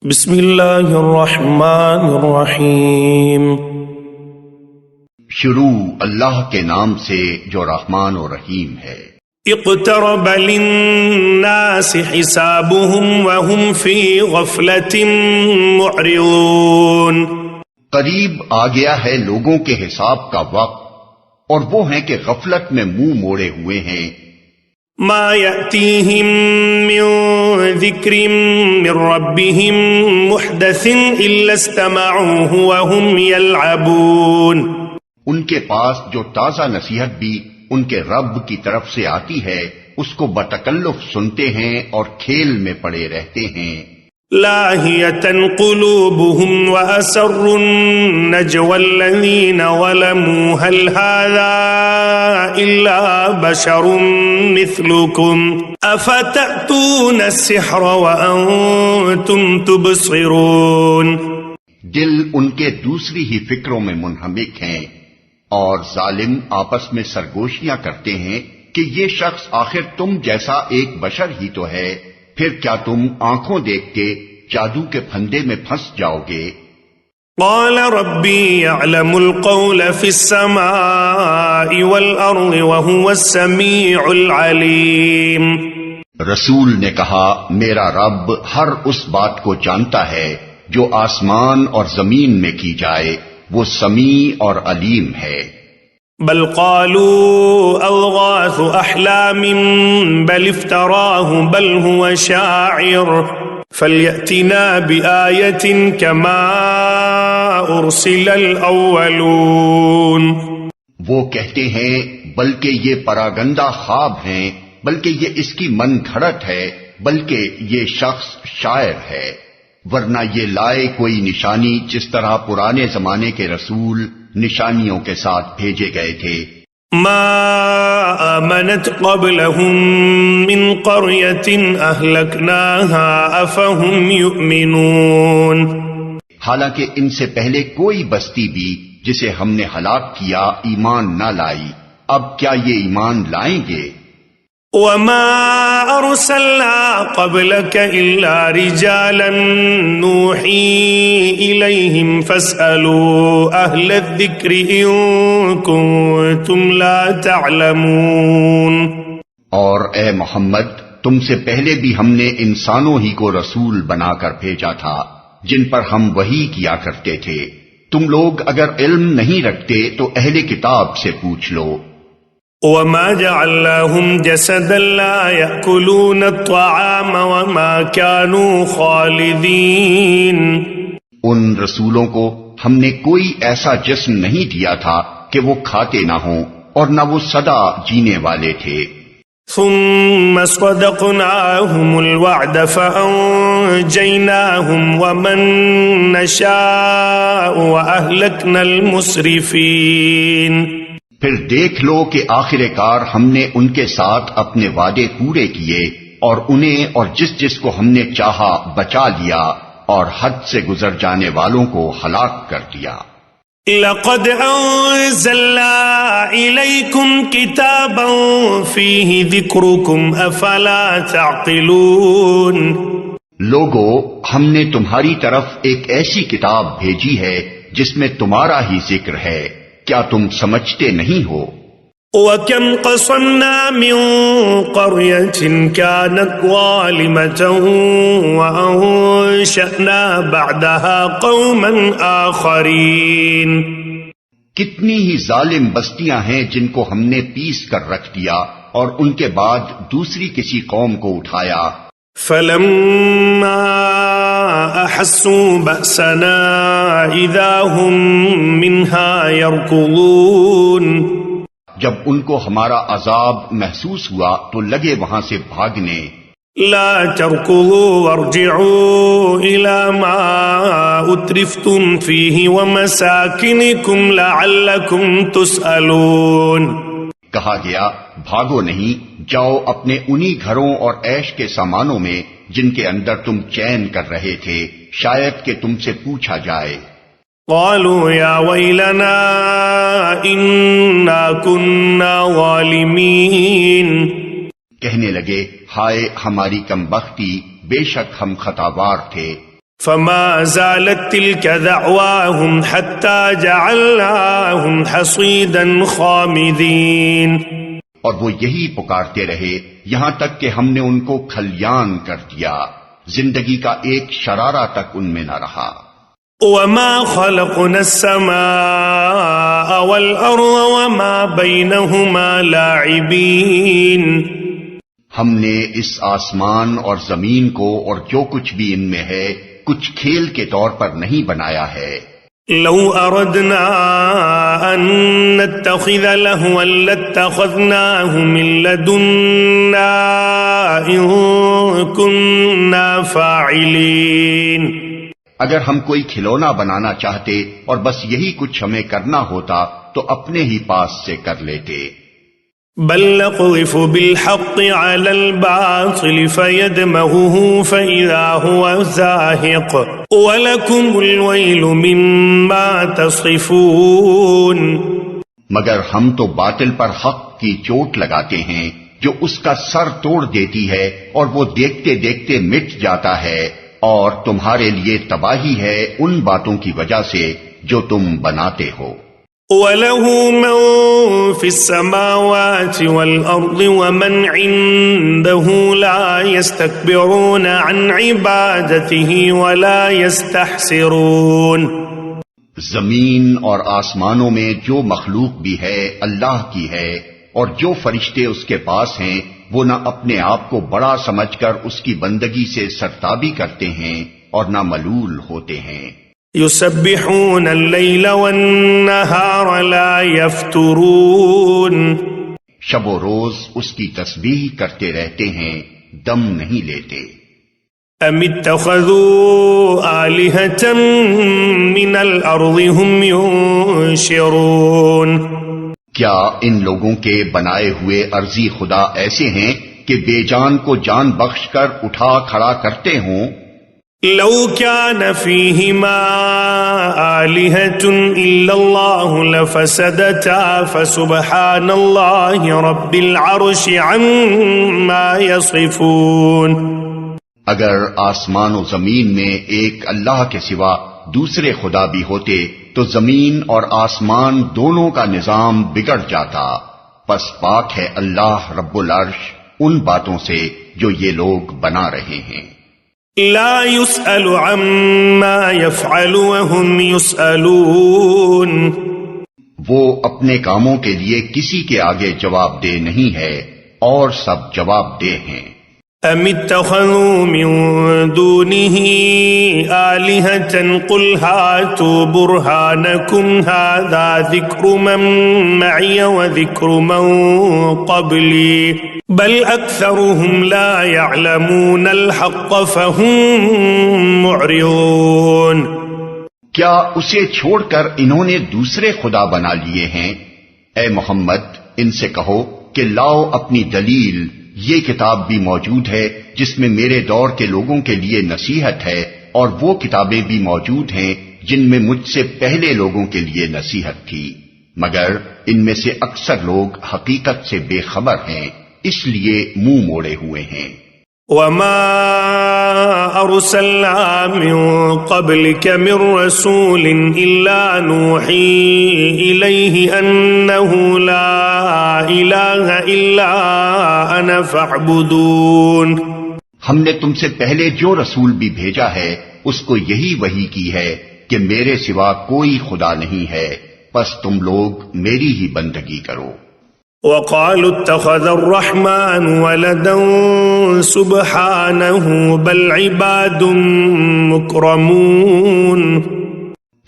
بسم اللہ الرحمن الرحیم۔ شروع اللہ کے نام سے جو رحمان و رحیم ہے۔ اقترب للناس حسابهم وهم في غفلة معرضون۔ قریب آ گیا ہے لوگوں کے حساب کا وقت اور وہ ہیں کہ غفلت میں منہ موڑے ہوئے ہیں۔ ما يأتيهم من ذکر من ربهم محدث الا استمعوه وهم يلعبون۔ ان کے پاس جو تازہ نصیحت بھی ان کے رب کی طرف سے آتی ہے اس کو بتکلف سنتے ہیں اور کھیل میں پڑے رہتے ہیں۔ لاهية قلوبهم وأسروا النجوى الذين ظلموا هل هذا إلا بشر مثلكم أفتأتون السحر وأنتم تبصرون۔ دل ان کے دوسری ہی فکروں میں منہمک ہیں اور ظالم آپس میں سرگوشیاں کرتے ہیں کہ یہ شخص آخر تم جیسا ایک بشر ہی تو ہے، پھر کیا تم آنکھوں دیکھ کے جادو کے پھندے میں پھنس جاؤ گے؟ قال ربي يعلم القول في السماء والأرض وهو السميع العليم۔ رسول نے کہا میرا رب ہر اس بات کو جانتا ہے جو آسمان اور زمین میں کی جائے، وہ سمیع اور علیم ہے۔ بل قالوا اضغاث احلام بل افتراه بل هو شاعر فليأتنا بآية كما ارسل الاولون۔ وہ کہتے ہیں بلکہ یہ پراگندہ خواب ہیں، بلکہ یہ اس کی من گھڑت ہے، بلکہ یہ شخص شاعر ہے، ورنہ یہ لائے کوئی نشانی جس طرح پرانے زمانے کے رسول نشانیوں کے ساتھ بھیجے گئے تھے۔ ما آمنت قبلهم من قرية أهلكناها أفهم يؤمنون۔ حالانکہ ان سے پہلے کوئی بستی بھی جسے ہم نے ہلاک کیا ایمان نہ لائی، اب کیا یہ ایمان لائیں گے؟ وما أرسلنا قبلك إلا رجالا نوحي إليهم فاسألوا أهل الذكر إن كنتم لا تعلمون۔ اور اے محمد تم سے پہلے بھی ہم نے انسانوں ہی کو رسول بنا کر بھیجا تھا جن پر ہم وحی کیا کرتے تھے، تم لوگ اگر علم نہیں رکھتے تو اہل کتاب سے پوچھ لو۔ وما جعلناهم جسدا لا يأكلون الطعام وما كانوا خالدين۔ ان رسولوں کو ہم نے کوئی ایسا جسم نہیں دیا تھا کہ وہ کھاتے نہ ہوں اور نہ وہ سدا جینے والے تھے۔ ثم صدقناهم الوعد فأنجيناهم ومن نشاء وأهلكنا المسرفين۔ پھر دیکھ لو کہ آخر کار ہم نے ان کے ساتھ اپنے وعدے پورے کیے اور انہیں اور جس جس کو ہم نے چاہا بچا لیا اور حد سے گزر جانے والوں کو ہلاک کر دیا۔ لقد انزلنا الیکم کتابا فیہ ذکرکم افلا تعقلون۔ لوگو ہم نے تمہاری طرف ایک ایسی کتاب بھیجی ہے جس میں تمہارا ہی ذکر ہے، کیا تم سمجھتے نہیں ہو؟ وَكَمْ قَصَمْنَا مِن قَرْيَةٍ كَانَتْ ظَالِمَةً وَأَنشَأْنَا بَعْدَهَا قَوْمًا آخَرِينَ۔ کتنی ہی ظالم بستیاں ہیں جن کو ہم نے پیس کر رکھ دیا اور ان کے بعد دوسری کسی قوم کو اٹھایا۔ فَلَمَّا أَحَسُّوا بَأْسَنَا إِذَا هُمْ مِنْهَا يَرْكُضُونَ۔ جب ان کو ہمارا عذاب محسوس ہوا تو لگے وہاں سے بھاگنے۔ لا تركضوا وارجعوا إلى ما أترفتم فيه ومساكنكم لعلكم تسألون۔ کہا گیا بھاگو نہیں، جاؤ اپنے انہی گھروں اور عیش کے سامانوں میں جن کے اندر تم چین کر رہے تھے، شاید کہ تم سے پوچھا جائے۔ قالوا يا ويلنا إنا كنا ظالمين۔ کہنے لگے ہائے ہماری کم بختی، بے شک ہم خطاوار تھے۔ فما زالت تلك دعواهم حتى جعلناهم حصيدا خامدين. اور وہ یہی پکارتے رہے یہاں تک کہ ہم نے ان کو کھلیان کر دیا، زندگی کا ایک شرارہ تک ان میں نہ رہا. وما خلقنا السماء والأرض وما بينهما لاعبين. ہم نے اس آسمان اور زمین کو اور جو کچھ بھی ان میں ہے کچھ کھیل کے طور پر نہیں بنایا ہے. لو اردنا ان نتخذ لهوا لاتخذناه من لدنا ان كنا فاعلين. اگر ہم کوئی کھلونا بنانا چاہتے اور بس یہی کچھ ہمیں کرنا ہوتا تو اپنے ہی پاس سے کر لیتے. بل نقذف بالحق على الباطل فيدمغه فإذا هو زاهق ولكم الويل مما تصفون. مگر ہم تو باطل پر حق کی چوٹ لگاتے ہیں جو اس کا سر توڑ دیتی ہے اور وہ دیکھتے دیکھتے مٹ جاتا ہے، اور تمہارے لیے تباہی ہے ان باتوں کی وجہ سے جو تم بناتے ہو. وَلَهُ مَن فِي السَّمَاوَاتِ وَالْأَرْضِ وَمَنْ عِندَهُ لَا يَسْتَكْبِرُونَ عَنْ عِبَادَتِهِ وَلَا يَسْتَحْسِرُونَ. زمین اور آسمانوں میں جو مخلوق بھی ہے اللہ کی ہے، اور جو فرشتے اس کے پاس ہیں وہ نہ اپنے آپ کو بڑا سمجھ کر اس کی بندگی سے سرتابی کرتے ہیں اور نہ ملول ہوتے ہیں. يسبحون الليل والنهار لا يفترون. شب و روز اس کی تسبیح کرتے رہتے ہیں، دم نہیں لیتے. ام اتخذوا آلهة من الارض هم ينشرون. کیا ان لوگوں کے بنائے ہوئے ارضی خدا ایسے ہیں کہ بے جان کو جان بخش کر اٹھا کھڑا کرتے ہوں؟ لو كان فيهما آلهة إلا الله لفسدتا فسبحان الله رب العرش عما يصفون. اگر آسمان و زمین میں ایک اللہ کے سوا دوسرے خدا بھی ہوتے تو زمین اور آسمان دونوں کا نظام بگڑ جاتا. پس پاک ہے اللہ رب العرش ان باتوں سے جو یہ لوگ بنا رہے ہیں. لا يسأل عما يفعل وهم يسألون. وہ اپنے کاموں کے لیے کسی کے آگے جواب دہ نہیں ہے اور سب جواب دہ ہیں. ام اتخذوا من دونه آلهة قل هاتوا برهانكم هذا ذكر من معي وذكر من قبلي بل أكثرهم لا يعلمون الحق فهم معرضون. کیا اسے چھوڑ کر انہوں نے دوسرے خدا بنا لیے ہیں؟ اے محمد ان سے کہو کہ لاؤ اپنی دلیل، یہ کتاب بھی موجود ہے جس میں میرے دور کے لوگوں کے لیے نصیحت ہے، اور وہ کتابیں بھی موجود ہیں جن میں مجھ سے پہلے لوگوں کے لیے نصیحت تھی، مگر ان میں سے اکثر لوگ حقیقت سے بے خبر ہیں، اس لیے منہ موڑے ہوئے ہیں. وما أرسلنا من قبلك من رسول إلا نوحي إليه أنه لا إله إلا أنا فاعبدون. ہم نے تم سے پہلے جو رسول بھی بھیجا ہے اس کو یہی وحی کی ہے کہ میرے سوا کوئی خدا نہیں ہے، پس تم لوگ میری ہی بندگی کرو. وقالوا اتخذ الرحمن ولدا سبحانه بل عباد مکرمون.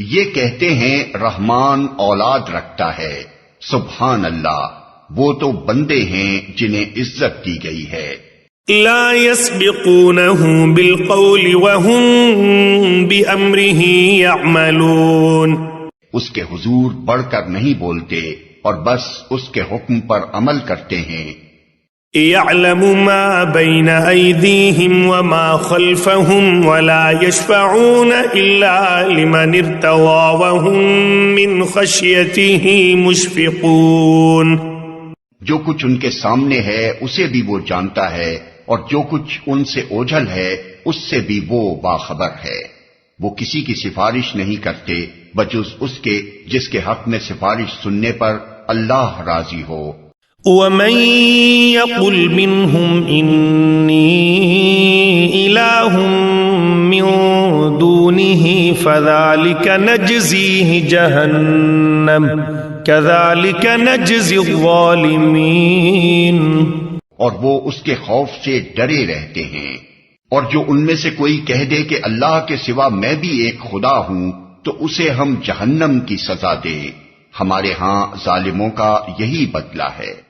یہ کہتے ہیں رحمان اولاد رکھتا ہے، سبحان اللہ، وہ تو بندے ہیں جنہیں عزت دی گئی ہے. لا يسبقونه بالقول وهم بأمره يعملون. اس کے حضور بڑھ کر نہیں بولتے اور بس اس کے حکم پر عمل کرتے ہیں. يعلم ما بين أيديهم وما خلفهم ولا يشفعون إلا لمن ارتضى وهم من خشيته مشفقون. جو کچھ ان کے سامنے ہے اسے بھی وہ جانتا ہے، اور جو کچھ ان سے اوجھل ہے اس سے بھی وہ باخبر ہے. وہ کسی کی سفارش نہیں کرتے بجز اس کے جس کے حق میں سفارش سننے پر اللہ راضی ہو۔ وَمَن يَقُلْ مِنْهُمْ إِنِّي إِلَٰهٌ مِّن دُونِهِ فَذَلِكَ نَجْزِيهِ جَهَنَّمَ كَذَلِكَ نَجْزِي الظَّالِمِينَ۔ اور وہ اس کے خوف سے ڈرے رہتے ہیں، اور جو ان میں سے کوئی کہہ دے کہ اللہ کے سوا میں بھی ایک خدا ہوں تو اسے ہم جہنم کی سزا دیں، ہمارے ہاں ظالموں کا یہی بدلہ ہے۔